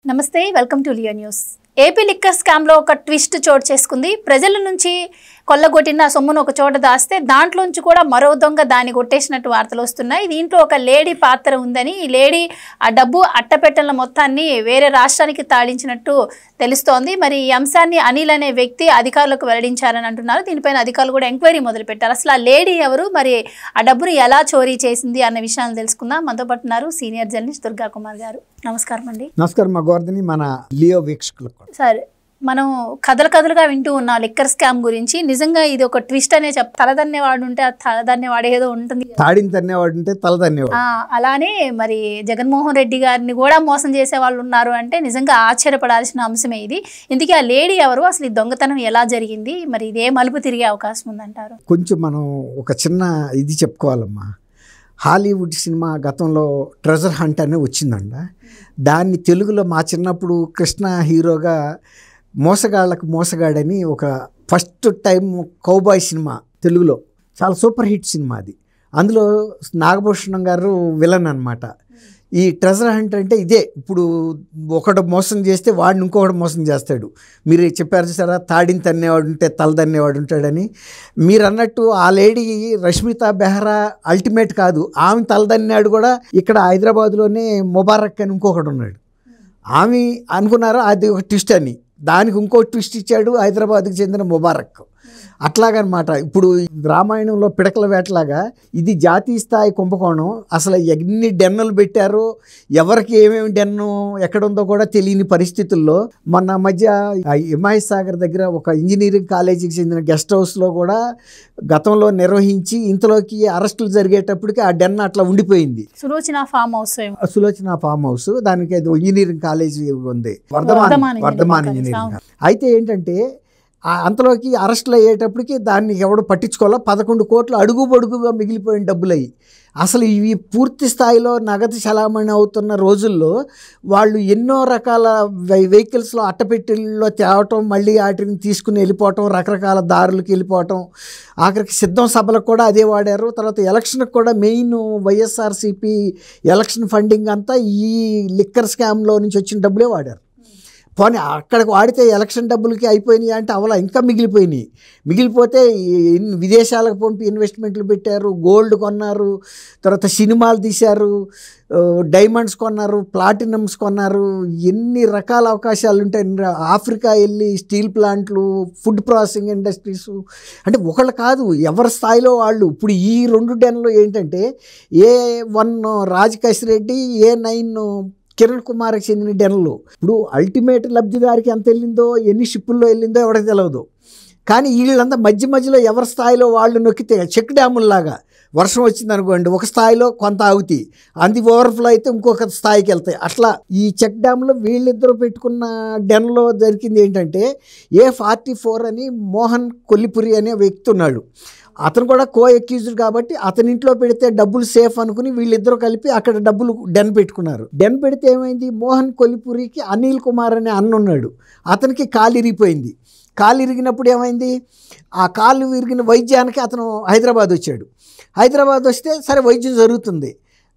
నమస్తే, welcome to Leo news. AP liquor స్కామ్లో ఒక ట్విస్ట్ చోటు చేసుకుంది. ప్రజల నుంచి కొల్లగొట్టిన సొమ్మును ఒక చోట దాస్తే దాంట్లోంచి కూడా మరో దొంగ దాన్ని కొట్టేసినట్టు వార్తలు వస్తున్నాయి. దీంట్లో ఒక లేడీ పాత్ర ఉందని, ఈ లేడీ ఆ డబ్బు అట్టపెట్టెల మొత్తాన్ని వేరే రాష్ట్రానికి తాళించినట్టు తెలుస్తోంది. మరి ఈ అంశాన్ని అనిల్ అనే వ్యక్తి అధికారులకు వెల్లడించారని అంటున్నారు. దీనిపైన అధికారులు కూడా ఎంక్వైరీ మొదలుపెట్టారు. అసలు ఆ లేడీ ఎవరు, మరి ఆ డబ్బును ఎలా చోరీ చేసింది అన్న విషయాలను తెలుసుకుందాం. మనతో పాటు ఉన్నారు సీనియర్ జర్నలిస్ట్ దుర్గా కుమార్ గారు. నమస్కారం అండి. నమస్కారం మా గోవర్ధని, మన లియో వీక్షకులకు. సరే, మనం కథలుగా వింటూ ఉన్నాం లిక్కర్ స్కామ్ గురించి. నిజంగా ఇది ఒక ట్విస్ట్ అనే తలదన్నేవాడు ఉంటే తలదన్నేవాడు ఏదో ఉంటుంది, తాడిని తన్నేవాడు ఉంటే తలదన్నేవాడు. అలానే మరి జగన్మోహన్ రెడ్డి గారిని కూడా మోసం చేసే వాళ్ళు ఉన్నారు అంటే నిజంగా ఆశ్చర్యపడాల్సిన అంశమే ఇది. ఇందుకే ఆ లేడీ ఎవరు, అసలు ఈ దొంగతనం ఎలా జరిగింది, మరి ఇదే మలుపు తిరిగే అవకాశం ఉందంటారు? కొంచెం మనం ఒక చిన్న ఇది చెప్పుకోవాలమ్మా. హాలీవుడ్ సినిమా గతంలో ట్రెజర్ హంట్ అనే వచ్చిందంట. దాన్ని తెలుగులో మా చిన్నప్పుడు కృష్ణ హీరోగా మోసగాళ్ళకు మోసగాడని ఒక ఫస్ట్ టైం కౌబాయ్ సినిమా తెలుగులో చాలా సూపర్ హిట్ సినిమా అది. అందులో నాగభూషణం గారు విలన్ అనమాట. ఈ ట్రెజర్ హంట్ అంటే ఇదే. ఇప్పుడు ఒకడు మోసం చేస్తే వాడిని ఇంకొకటి మోసం చేస్తాడు. మీరు చెప్పారు సరే, తాడిని తన్నేవాడు ఉంటే తల తన్నేవాడు ఉంటాడని. మీరు అన్నట్టు ఆ లేడీ రష్మితా బెహ్రా అల్టిమేట్ కాదు, ఆమె తలదన్నాడు కూడా. ఇక్కడ హైదరాబాద్లోనే ముబారక్ అని ఇంకొకడు ఉన్నాడు. ఆమె అనుకున్నారు అది ఒక ట్విస్ట్ అని, దానికి ఇంకో ట్విస్ట్ ఇచ్చాడు హైదరాబాద్కి చెందిన ముబారక్. అట్లాగనమాట. ఇప్పుడు రామాయణంలో పిడకల వేటలాగా ఇది జాతీయ స్థాయి కుంభకోణం. అసలు ఎన్ని డెన్నులు పెట్టారో, ఎవరికి ఏమేమి డెన్ను ఎక్కడుందో కూడా తెలియని పరిస్థితుల్లో మొన్న మధ్య హిమాయత్ సాగర్ దగ్గర ఒక ఇంజనీరింగ్ కాలేజీకి చెందిన గెస్ట్ హౌస్లో కూడా గతంలో నిర్వహించి ఇంతలోకి అరెస్టులు జరిగేటప్పటికి ఆ డెన్ అట్లా ఉండిపోయింది. సులోచన ఫామ్ హౌస్ దానికి అది ఇంజనీరింగ్ కాలేజీ ఉంది, వర్ధమాన్ ఇంజనీరింగ్. అయితే ఏంటంటే అంతలోకి అరెస్టులు అయ్యేటప్పటికి దాన్ని ఎవడు పట్టించుకోవాలో 11 కోట్లు అడుగుబడుగుగా మిగిలిపోయిన డబ్బులు అయ్యి. అసలు ఇవి పూర్తి స్థాయిలో నగదు చలామణి అవుతున్న రోజుల్లో వాళ్ళు ఎన్నో రకాల వెహికల్స్లో అట్టపెట్టెల్లో తేవటం, మళ్ళీ వాటిని తీసుకుని వెళ్ళిపోవటం, రకరకాల దారులకు వెళ్ళిపోవటం, ఆఖరికి సిద్ధం సభలకు కూడా అదే వాడారు. తర్వాత ఎలక్షన్కి కూడా మెయిన్ వైఎస్ఆర్సీపీ ఎలక్షన్ ఫండింగ్ అంతా ఈ లిక్కర్ స్కామ్లో నుంచి వచ్చిన డబ్బులే వాడారు. పోనీ అక్కడికి వాడితే ఎలక్షన్ డబ్బులకి అయిపోయినాయి అంటే అవలా ఇంకా మిగిలిపోతే విదేశాలకు పంపి ఇన్వెస్ట్మెంట్లు పెట్టారు, గోల్డ్ కొన్నారు, తర్వాత సినిమాలు తీశారు, డైమండ్స్ కొన్నారు, ప్లాటినమ్స్ కొన్నారు. ఎన్ని రకాల అవకాశాలు ఉంటాయి. ఆఫ్రికా వెళ్ళి స్టీల్ ప్లాంట్లు, ఫుడ్ ప్రాసెసింగ్ ఇండస్ట్రీస్, అంటే ఒకళ్ళు కాదు ఎవరి స్థాయిలో వాళ్ళు. ఇప్పుడు ఈ 2 డెన్లు ఏంటంటే A1 రాజ్ కసిరెడ్డి, A9 కిరణ్ కుమార్కి చెందిన డెన్లు. ఇప్పుడు అల్టిమేట్ లబ్ధిదారికి ఎంత వెళ్ళిందో, ఎన్ని షిప్పుల్లో వెళ్ళిందో ఎవరికి తెలియదు. కానీ వీళ్ళంతా మధ్యలో ఎవరి స్థాయిలో వాళ్ళు నొక్కితే చెక్ డ్యాముల్లాగా వర్షం వచ్చింది అనుకోండి, ఒక స్థాయిలో కొంత ఆగుతాయి, అది ఓవర్ఫ్లో అయితే ఇంకొక స్థాయికి వెళ్తాయి. అట్లా ఈ చెక్ డ్యామ్లో వీళ్ళిద్దరూ పెట్టుకున్న డెన్లో జరిగింది ఏంటంటే A44 అని మోహన్ కొల్లిపురి అనే వ్యక్తి ఉన్నాడు. అతను కూడా అక్యూజ్డ్ కాబట్టి అతని ఇంట్లో పెడితే డబ్బులు సేఫ్ అనుకుని వీళ్ళిద్దరూ కలిపి అక్కడ డబ్బులు డెన్ పెట్టుకున్నారు. డెన్ పెడితే ఏమైంది, మోహన్ కొల్లిపురికి అనిల్ కుమార్ అనే అన్న ఉన్నాడు. అతనికి కాలు ఇరిగిపోయింది. కాలు ఇరిగినప్పుడు ఏమైంది, ఆ కాలు విరిగిన వైద్యానికి అతను హైదరాబాద్ వచ్చాడు. హైదరాబాద్ వస్తే సరే వైద్యం జరుగుతుంది.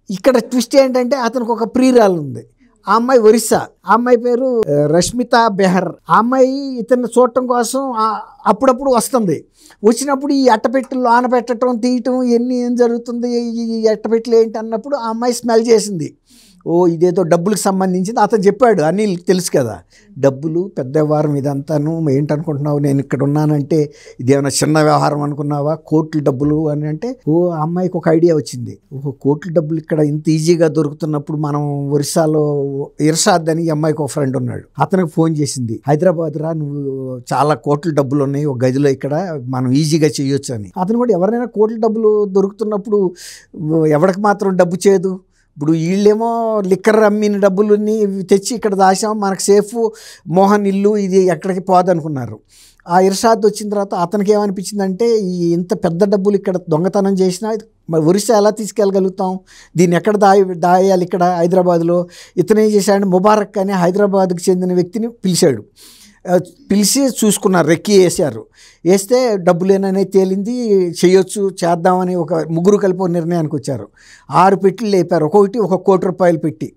ఇక్కడ ట్విస్ట్ ఏంటంటే అతనికి ఒక ప్రియురాలు ఉంది. ఆ అమ్మాయి ఒరిస్సా. ఆ అమ్మాయి పేరు రష్మితా బెహర్. ఆ అమ్మాయి ఇతన్ని చూడటం కోసం అప్పుడప్పుడు వస్తుంది. వచ్చినప్పుడు ఈ అట్టపెట్టెలు ఆనపెట్టడం, తీయటం ఏం జరుగుతుంది, ఈ అట్టపెట్టెలు ఏంటి అన్నప్పుడు ఆ అమ్మాయి స్మెల్ చేసింది. ఇదేదో డబ్బులకు సంబంధించింది. అతను చెప్పాడు, అనిల్ తెలుసు కదా, డబ్బులు పెద్ద వ్యవహారం ఇదంతాను, ఏంటనుకుంటున్నావు, నేను ఇక్కడ ఉన్నానంటే ఇదేమైనా చిన్న వ్యవహారం అనుకున్నావా, కోట్ల డబ్బులు అని అంటే ఆ అమ్మాయికి ఒక ఐడియా వచ్చింది. కోట్ల డబ్బులు ఇక్కడ ఇంత ఈజీగా దొరుకుతున్నప్పుడు మనం ఒరిస్సాలో ఇర్షాద్ అని ఈ అమ్మాయికి ఒక ఫ్రెండ్ ఉన్నాడు, అతనికి ఫోన్ చేసింది, హైదరాబాద్ రా, నువ్వు చాలా కోట్ల డబ్బులు ఉన్నాయి ఒక గదిలో, ఇక్కడ మనం ఈజీగా చేయొచ్చు అని. అతను కూడా ఎవరైనా కోట్ల డబ్బులు దొరుకుతున్నప్పుడు ఎవరికి మాత్రం డబ్బు చేయదు. ఇప్పుడు వీళ్ళేమో లిక్కర్ అమ్మిన డబ్బులని తెచ్చి ఇక్కడ దాచాం, మనకు సేఫ్, మోహన్ ఇల్లు ఇది ఎక్కడికి పోదనుకున్నారు. ఆ ఇర్షాద్ వచ్చిన తర్వాత అతనికి ఏమనిపించిందంటే ఇంత పెద్ద డబ్బులు ఇక్కడ దొంగతనం చేసినా ఒరిస్సా ఎలా తీసుకెళ్ళగలుగుతాం, దీన్ని ఎక్కడ దాయాలి ఇక్కడ హైదరాబాద్లో. ఇతను ఏం చేశాడు, ముబారక్ అనే హైదరాబాద్కి చెందిన వ్యక్తిని పిలిచి చూసుకున్నారు, రెక్కి వేస్తే డబ్బులేననే తేలింది, చేద్దామని ఒక ముగ్గురు కలిపి నిర్ణయానికి వచ్చారు. 6 పెట్టెలు లేపారు, ఒక్కొక్కటి 1 కోటి రూపాయలు పెట్టి.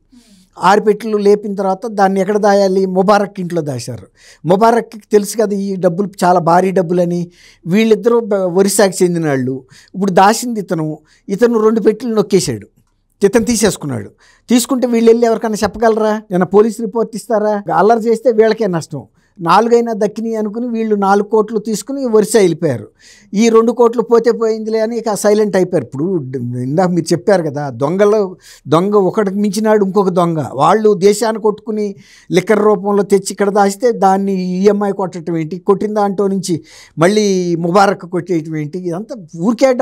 6 పెట్టెలు లేపిన తర్వాత దాన్ని ఎక్కడ దాయాలి, ముబారక్ ఇంట్లో దాశారు. ముబారక్కి తెలుసు కదా ఈ డబ్బులు చాలా భారీ డబ్బులని. వీళ్ళిద్దరూ ఒరిస్సాకి చెందిన వాళ్ళు. ఇప్పుడు దాసింది ఇతను 2 పెట్టెలు నొక్కేశాడు, ఇతను తీసేసుకున్నాడు. తీసుకుంటే వీళ్ళు వెళ్ళి ఎవరికైనా చెప్పగలరా, ఏమైనా పోలీస్ రిపోర్ట్ ఇస్తారా? అల్లరి చేస్తే వీళ్ళకే నష్టం. 4 అయినా దక్కినాయి అనుకుని వీళ్ళు 4 కోట్లు తీసుకుని ఒరిస్సా వెళ్ళిపోయారు. ఈ 2 కోట్లు పోతే పోయిందిలే అని ఇక సైలెంట్ అయిపోయారు. ఇప్పుడు ఇందాక మీరు చెప్పారు కదా, దొంగ ఒకటికి మించినాడు ఇంకొక దొంగ. వాళ్ళు దేశాన్ని కొట్టుకుని లిక్కర్ రూపంలో తెచ్చి ఇక్కడ దాచితే దాన్ని ఈఎంఐ కొట్టడం ఏంటి, కొట్టిన దాంట్లో నుంచి మళ్ళీ ముబారక్ కొట్టేయటం ఏంటి, ఇదంతా ఊరికే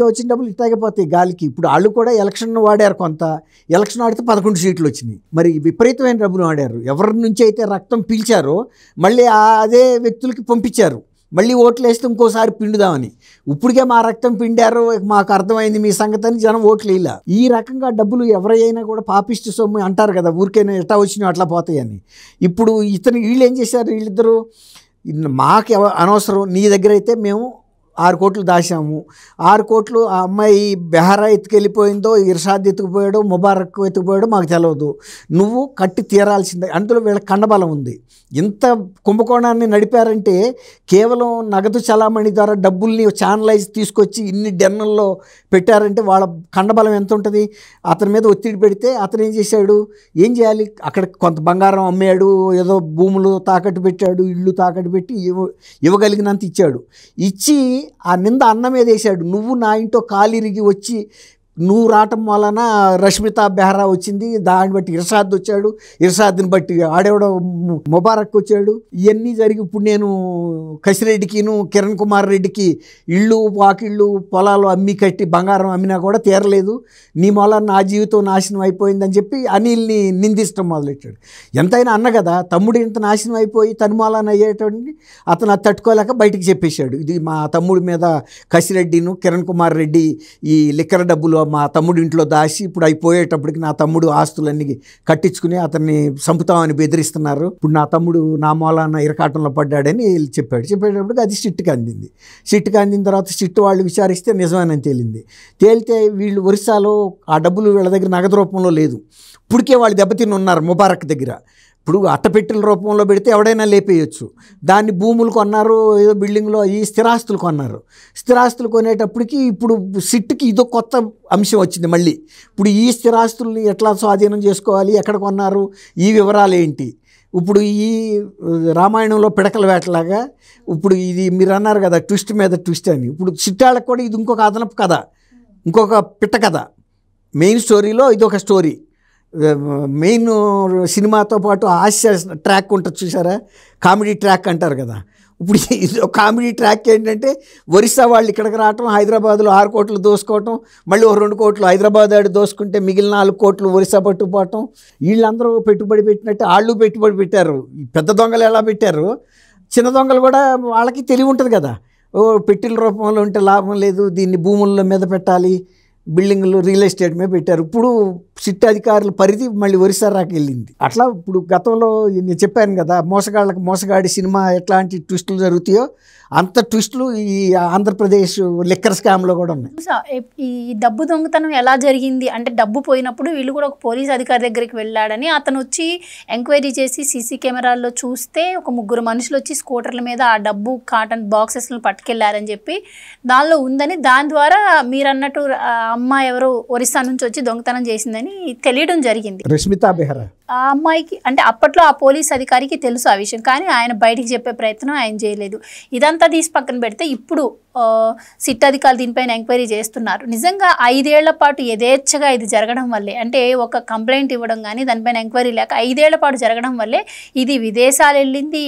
వచ్చిన డబ్బులు ఇట్లాగే పోతాయి గాలికి. ఇప్పుడు వాళ్ళు కూడా ఎలక్షన్ వాడారు, కొంత ఎలక్షన్ ఆడితే 11 సీట్లు వచ్చినాయి. మరి విపరీతమైన డబ్బులు వాడారు. ఎవరి నుంచి అయితే రక్తం పీల్చారో మళ్ళీ అదే వ్యక్తులకి పంపించారు. మళ్ళీ ఓట్లు వేస్తే ఇంకోసారి పిండుదామని. ఇప్పటికే మా రక్తం పిండారు, మాకు అర్థమైంది మీ సంగతి అని జనం ఓట్లు వేయలా. ఈ రకంగా డబ్బులు ఎవరైనా కూడా పాపిష్టి సొమ్ము అంటారు కదా, ఊరికైనా ఎట్లా వచ్చినా అట్లా పోతాయని. ఇప్పుడు వీళ్ళు ఏం చేశారు, వీళ్ళిద్దరూ మాకు అనవసరం, నీ దగ్గర అయితే మేము 6 కోట్లు దాచాము. 6 కోట్లు ఆ అమ్మాయి బెహారా ఎత్తుకెళ్ళిపోయిందో, ఇర్షాద్ ఎత్తుకుపోయాడో, ముబారక్ ఎత్తుకుపోయాడో మాకు తెలియదు, నువ్వు కట్టి తీరాల్సిందే. అందులో వీళ్ళ కండబలం ఉంది. ఇంత కుంభకోణాన్ని నడిపారంటే కేవలం నగదు చలామణి ద్వారా డబ్బుల్ని ఛానలైజ్ తీసుకొచ్చి ఇన్ని డెన్నుల్లో పెట్టారంటే వాళ్ళ కండబలం ఎంత ఉంటుంది. అతని మీద ఒత్తిడి పెడితే అతను ఏం చేశాడు, ఏం చేయాలి, అక్కడ కొంత బంగారం అమ్మాడు, ఏదో భూములు తాకట్టు పెట్టాడు, ఇళ్ళు తాకట్టు పెట్టి ఇవ్వగలిగినంత ఇచ్చాడు. ఇచ్చి ఆ నింద అన్న మీద వేశాడు. నువ్వు నా ఇంట్లో కాలిరిగి వచ్చి నువ్వు రావటం వలన రష్మితా బెహ్రా వచ్చింది, దాన్ని బట్టి ఇర్షాద్ వచ్చాడు, ఇర్షాద్ని బట్టి ఆడేవాడో ముబారక్ వచ్చాడు. ఇవన్నీ జరిగి ఇప్పుడు నేను కసిరెడ్డికిను కిరణ్ కుమార్ రెడ్డికి ఇళ్ళు వాకిళ్ళు పొలాలు అమ్మి కట్టి బంగారం అమ్మినా కూడా తీరలేదు, నీ మూల నా జీవితం నాశనం అయిపోయిందని చెప్పి అనిల్ని నిందించడం మొదలెట్టాడు. ఎంతైనా అన్న కదా, తమ్ముడు ఇంత నాశనం అయిపోయి తన మూలాన్ని అయ్యేటువంటి అతను అది తట్టుకోలేక బయటికి చెప్పేశాడు, ఇది మా తమ్ముడి మీద కసిరెడ్డిను కిరణ్ కుమార్ రెడ్డి ఈ లిక్కర్ డబ్బులు మా తమ్ముడు ఇంట్లో దాచి ఇప్పుడు అయిపోయేటప్పటికి నా తమ్ముడు ఆస్తులన్నీ కట్టించుకుని అతన్ని చంపుతామని బెదిరిస్తున్నారు, ఇప్పుడు నా తమ్ముడు నా మూలాన ఇరకాటంలో పడ్డాడని చెప్పేటప్పటికి అది సిట్టుకి అందింది. సిట్టుకి అందిన తర్వాత సిట్టు వాళ్ళు విచారిస్తే నిజమేనని తేలితే వీళ్ళు ఒరిస్సాలో ఆ డబ్బులు వీళ్ళ దగ్గర నగదు రూపంలో లేదు. ఇప్పటికే వాళ్ళు దెబ్బతిని ఉన్నారు ముబారక్ దగ్గర. ఇప్పుడు అట్టపెట్టెల రూపంలో పెడితే ఎవడైనా లేపేయచ్చు. దాన్ని భూములు కొన్నారు, ఏదో బిల్డింగ్లో ఈ స్థిరాస్తులు కొన్నారు. స్థిరాస్తులు కొనేటప్పటికి ఇప్పుడు సిట్టుకి ఇదో కొత్త అంశం వచ్చింది. మళ్ళీ ఇప్పుడు ఈ స్థిరాస్తుల్ని ఎట్లా స్వాధీనం చేసుకోవాలి, ఎక్కడ కొన్నారు, ఈ వివరాలు ఏంటి. ఇప్పుడు ఈ రామాయణంలో పిడకల వేటలాగా ఇప్పుడు ఇది మీరు అన్నారు కదా ట్విస్ట్ మీద ట్విస్ట్ అని, ఇప్పుడు సిట్టాళ్ళకు కూడా ఇది ఇంకొక అదనపు కథ, ఇంకొక పిట్ట కథ. మెయిన్ స్టోరీలో ఇదొక స్టోరీ. మెయిన్ సినిమాతో పాటు హాస్య ట్రాక్ ఉంటుంది చూసారా, కామెడీ ట్రాక్ అంటారు కదా. ఇప్పుడు ఇది కామెడీ ట్రాక్ ఏంటంటే ఒరిస్సా వాళ్ళు ఇక్కడికి రావటం, హైదరాబాద్లో 6 కోట్లు దోసుకోవటం, మళ్ళీ 2 కోట్లు హైదరాబాద్ ఆడి దోసుకుంటే మిగిలిన 4 కోట్లు ఒరిస్సా పట్టుకుపోవటం. వీళ్ళందరూ పెట్టుబడి పెట్టినట్టు వాళ్ళు పెట్టుబడి పెట్టారు. పెద్ద దొంగలు ఎలా పెట్టారు, చిన్న దొంగలు కూడా వాళ్ళకి తెలివి ఉంటుంది కదా, పెట్టెల రూపంలో ఉంటే లాభం లేదు, దీన్ని భూముల మీద పెట్టాలి, బిల్డింగ్లు రియల్ ఎస్టేట్ మీద పెట్టారు. ఇప్పుడు సిట్ అధికారుల పరిధి మళ్ళీ ఒరిస్సా రాకి వెళ్ళింది. అట్లా ఇప్పుడు గతంలో నేను చెప్పాను కదా, మోసగాడి సినిమా ఎట్లాంటి ట్విస్టులు జరుగుతాయో అంత ట్విస్టులు ఈ ఆంధ్రప్రదేశ్ లిక్కర్ స్కామ్లో కూడా ఉన్నాయి. ఈ డబ్బు దొంగతనం ఎలా జరిగింది అంటే, డబ్బు పోయినప్పుడు వీళ్ళు కూడా ఒక పోలీస్ అధికారి దగ్గరికి వెళ్ళాడని అతను వచ్చి ఎంక్వైరీ చేసి సీసీ కెమెరాల్లో చూస్తే ఒక 3 మనుషులు వచ్చి స్కూటర్ల మీద ఆ డబ్బు కాటన్ బాక్సెస్లను పట్టుకెళ్లారని చెప్పి దానిలో ఉందని, దాని ద్వారా మీరు అన్నట్టు అమ్మాయి ఎవరో ఒరిస్సా నుంచి వచ్చి దొంగతనం చేసిందని తెలియడం జరిగింది. రష్మితా బెహ్రా ఆ అమ్మాయికి అంటే అప్పట్లో ఆ పోలీస్ అధికారికి తెలుసు ఆ విషయం, కానీ ఆయన బయటికి చెప్పే ప్రయత్నం ఆయన చేయలేదు. ఇదంతా తీసి పక్కన పెడితే ఇప్పుడు సిట్ అధికారులు దీనిపైన ఎంక్వైరీ చేస్తున్నారు. నిజంగా 5 ఏళ్ల పాటు యథేచ్ఛగా ఇది జరగడం వల్లే, అంటే ఒక కంప్లైంట్ ఇవ్వడం కానీ దానిపైన ఎంక్వైరీ లేక 5 ఏళ్ల పాటు జరగడం వల్లే ఇది విదేశాలు వెళ్ళింది,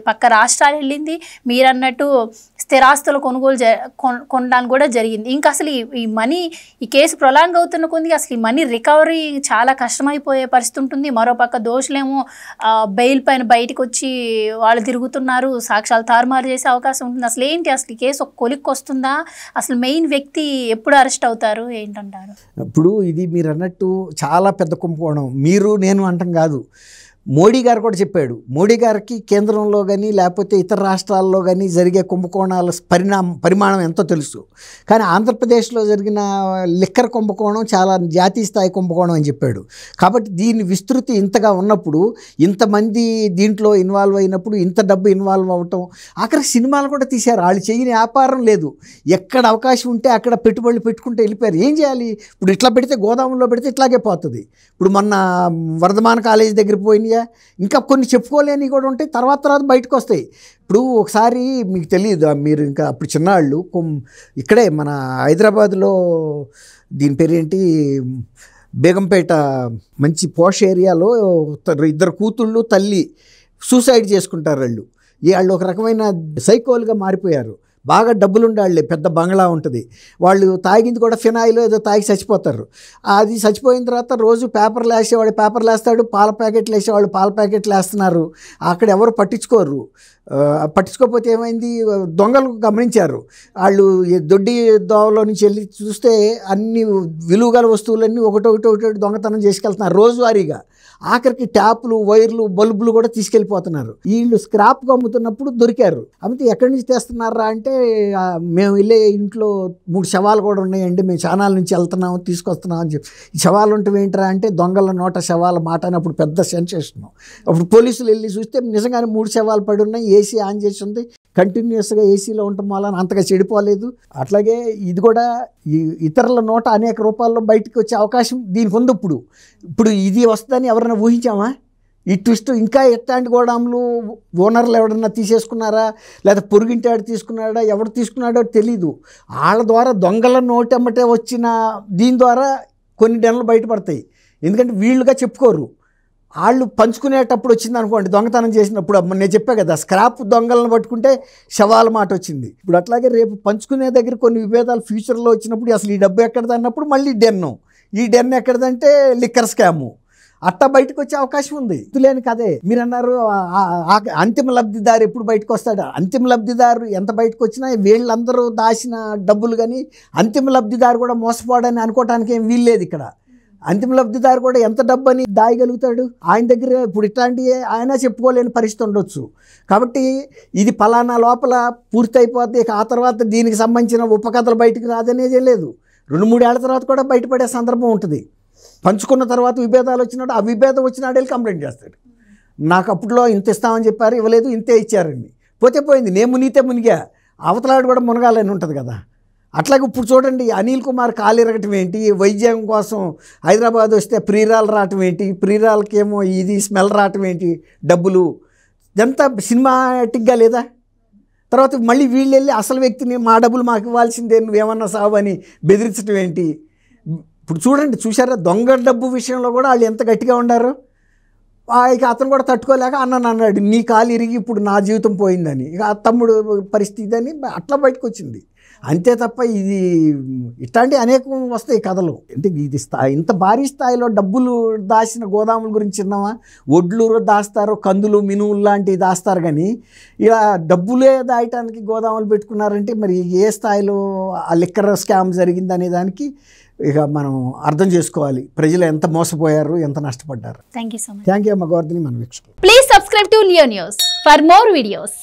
పక్క రాష్ట్రాలు వెళ్ళింది, మీరన్నట్టు స్థిరాస్తుల కొనుగోలు కొనడానికి కూడా జరిగింది. ఇంకా అసలు ఈ మనీ, ఈ కేసు ప్రొలాంగ్ అవుతున్న కొద్ది అసలు ఈ మనీ రికవరీ చాలా కష్టమైపోయే పరిస్థితి ఉంటుంది. మరోపక్క దోషులేమో బెయిల్ పైన బయటకు వచ్చి వాళ్ళు తిరుగుతున్నారు, సాక్ష్యాలు తారుమారు చేసే అవకాశం ఉంటుంది. అసలు ఏంటి, అసలు ఈ కేసు ఒక కొలిక్కి వస్తుందా, అసలు మెయిన్ వ్యక్తి ఎప్పుడు అరెస్ట్ అవుతారు ఏంటంటారు? ఇప్పుడు ఇది మీరు అన్నట్టు చాలా పెద్ద కుంభకోణం, మీరు నేను అంటాం కాదు. మోడీ గారు కూడా చెప్పాడు. మోడీ గారికి కేంద్రంలో కానీ లేకపోతే ఇతర రాష్ట్రాల్లో కానీ జరిగే కుంభకోణాల పరిమాణం ఎంతో తెలుసు. కానీ ఆంధ్రప్రదేశ్లో జరిగిన లిక్కర్ కుంభకోణం చాలా జాతీయ స్థాయి కుంభకోణం అని చెప్పాడు. కాబట్టి దీని విస్తృతి ఇంతగా ఉన్నప్పుడు, ఇంతమంది దీంట్లో ఇన్వాల్వ్ అయినప్పుడు, ఇంత డబ్బు ఇన్వాల్వ్ అవ్వటం, అక్కడ సినిమాలు కూడా తీశారు. వాళ్ళు చేయని వ్యాపారం లేదు. ఎక్కడ అవకాశం ఉంటే అక్కడ పెట్టుబడులు పెట్టుకుంటే వెళ్ళిపోయారు. ఏం చేయాలి? ఇప్పుడు ఇట్లా పెడితే గోదాములో పెడితే ఇట్లాగే పోతుంది. ఇప్పుడు మొన్న వర్ధమాన కాలేజీ దగ్గర పోయినాయా, ఇంకా కొన్ని చెప్పుకోలేని కూడా ఉంటాయి, తర్వాత బయటకు వస్తాయి. ఇప్పుడు ఒకసారి మీకు తెలియదు, మీరు ఇంకా అప్పుడు చిన్నాళ్ళు ఇక్కడే మన హైదరాబాద్లో దీని పేరేంటి, బేగంపేట మంచి పోష్ ఏరియాలో 2 కూతుళ్ళు తల్లి సూసైడ్ చేసుకుంటారు. వాళ్ళు ఒక రకమైన సైకోలుగా మారిపోయారు. బాగా డబ్బులు ఉండాళ్ళే, పెద్ద బంగ్లా ఉంటుంది. వాళ్ళు తాగింది కూడా ఫినాయిల్ ఏదో తాగి చచ్చిపోతారు. అది చచ్చిపోయిన తర్వాత రోజు పేపర్లు వేసేవాడు పేపర్లు వేస్తాడు, పాల ప్యాకెట్లు వేసేవాళ్ళు పాల ప్యాకెట్లు వేస్తున్నారు. అక్కడ ఎవరు పట్టించుకోరు. పట్టించుకోకపోతే ఏమైంది, దొంగలు గమనించారు. వాళ్ళు దొడ్డి దోవలో నుంచి వెళ్ళి చూస్తే అన్ని విలువగల వస్తువులన్నీ ఒకటొకటి దొంగతనం చేసుకెళ్తున్నారు రోజువారీగా. ఆఖరికి ట్యాపులు, వైర్లు, బల్బులు కూడా తీసుకెళ్ళిపోతున్నారు. వీళ్ళు స్క్రాప్గా అమ్ముతున్నప్పుడు దొరికారు. అమ్మితే ఎక్కడి నుంచి తెస్తున్నారా అంటే, మేము వెళ్ళే ఇంట్లో 3 శవాలు కూడా ఉన్నాయండి, మేము చానాల నుంచి వెళ్తున్నాము తీసుకొస్తున్నాం అని చెప్పి. ఈ శవాలు ఉంటే ఏంటరా అంటే, దొంగల నోట శవాల మాట అని అప్పుడు పెద్ద సెన్సేషన్. అప్పుడు పోలీసులు వెళ్ళి చూస్తే నిజంగానే 3 శవాలు పడి ఉన్నాయి, ఏసీ ఆన్ చేసి ఉంది, కంటిన్యూస్గా ఏసీలో ఉండటం వల్ల అంతగా చెడిపోలేదు. అట్లాగే ఇది కూడా ఇతరుల నోట అనేక రూపాల్లో బయటకు వచ్చే అవకాశం దీనికి ఉంది. ఇప్పుడు ఇది వస్తుందని ఎవరైనా ఊహించామా? ఈ ట్విస్ట్ ఇంకా ఎట్లాంటి గోడాములు ఓనర్లు ఎవరన్నా తీసేసుకున్నారా, లేదా పొరుగింటాడు తీసుకున్నాడా, ఎవరు తీసుకున్నాడో తెలీదు. వాళ్ళ ద్వారా దొంగల నోటెమ్మటే వచ్చిన దీని ద్వారా కొన్ని డెన్లు బయటపడతాయి. ఎందుకంటే వీళ్ళుగా చెప్పుకోరు. వాళ్ళు పంచుకునేటప్పుడు వచ్చింది అనుకోండి, దొంగతనం చేసినప్పుడు నేను చెప్పా కదా, స్క్రాప్ దొంగలను పట్టుకుంటే శవాల మాట వచ్చింది. ఇప్పుడు అట్లాగే రేపు పంచుకునే దగ్గర కొన్ని విభేదాలు ఫ్యూచర్లో వచ్చినప్పుడు అసలు ఈ డబ్బు ఎక్కడది అన్నప్పుడు మళ్ళీ ఈ డెన్ ఎక్కడదంటే లిక్కర్ స్కాము అట్టా బయటకు వచ్చే అవకాశం ఉంది. లేని కదే మీరు అన్నారు, అంతిమ లబ్ధిదారు ఎప్పుడు బయటకు వస్తాడు? అంతిమ లబ్ధిదారు ఎంత బయటకు వచ్చినా వీళ్ళందరూ దాచిన డబ్బులు కానీ అంతిమ లబ్ధిదారు కూడా మోసపోవడని అనుకోవటానికి ఏం వీల్లేదు. ఇక్కడ అంతిమ లబ్ధిదారు కూడా ఎంత డబ్బు అని దాయగలుగుతాడు? ఆయన దగ్గర ఇప్పుడు ఇట్లాంటివి ఆయన చెప్పుకోలేని పరిస్థితి ఉండొచ్చు. కాబట్టి ఇది పలానా లోపల పూర్తయిపోతే ఆ తర్వాత దీనికి సంబంధించిన ఉపకథలు బయటకు రాదనేదే లేదు. 2-3 ఏళ్ల తర్వాత కూడా బయటపడే సందర్భం ఉంటుంది. పంచుకున్న తర్వాత విభేదాలు వచ్చినప్పుడు ఆ విభేదం వచ్చినాడే కంప్లైంట్ చేస్తాడు. నాకు అప్పట్లో ఇంత ఇస్తామని చెప్పారు, ఇవ్వలేదు, ఇంతే ఇచ్చారండి, పోతే పోయింది, నేను మునిగితే మునిగా, అవతలాడు కూడా మునగాలని ఉంటుంది కదా. అట్లాగే ఇప్పుడు చూడండి, అనిల్ కుమార్ కాలిరగటం ఏంటి, వైద్యం కోసం హైదరాబాద్ వస్తే ప్రియురాలు రావటం ఏంటి, ప్రియురాలకేమో ఇది స్మెల్ రావటం ఏంటి, డబ్బులు, ఇదంతా సినిమాటిక్గా లేదా? తర్వాత మళ్ళీ వీళ్ళు వెళ్ళి అసలు వ్యక్తిని మా డబ్బులు మాకు ఇవ్వాల్సిందే, నువ్వేమన్నా సావు అని బెదిరించడం ఏంటి? ఇప్పుడు చూసారా, దొంగ డబ్బు విషయంలో కూడా వాళ్ళు ఎంత గట్టిగా ఉండారు. ఇక అతను కూడా తట్టుకోలేక అన్నాడు, నీ కాలు ఇరిగి ఇప్పుడు నా జీవితం పోయిందని. ఇక ఆ తమ్ముడు పరిస్థితి అని అట్లా బయటకు వచ్చింది. అంతే తప్ప ఇది ఇట్లాంటి అనేకం వస్తాయి కథలు. అంటే ఇది ఇంత భారీ స్థాయిలో డబ్బులు దాచిన గోదాముల గురించి విన్నామా? ఒడ్లు దాస్తారు, కందులు, మినువులు లాంటివి దాస్తారు. కానీ ఇలా డబ్బులే దాయటానికి గోదాములు పెట్టుకున్నారంటే మరి ఏ స్థాయిలో ఆ లిక్కర్ స్కామ్ జరిగింది అనే దానికి ఇక మనం అర్థం చేసుకోవాలి ప్రజలు ఎంత మోసపోయారు, ఎంత నష్టపడ్డారు. Thank you so much. Thank you అమ్మ గోవర్ధని, మన వీక్షకులు. Please subscribe to Leo News for more videos.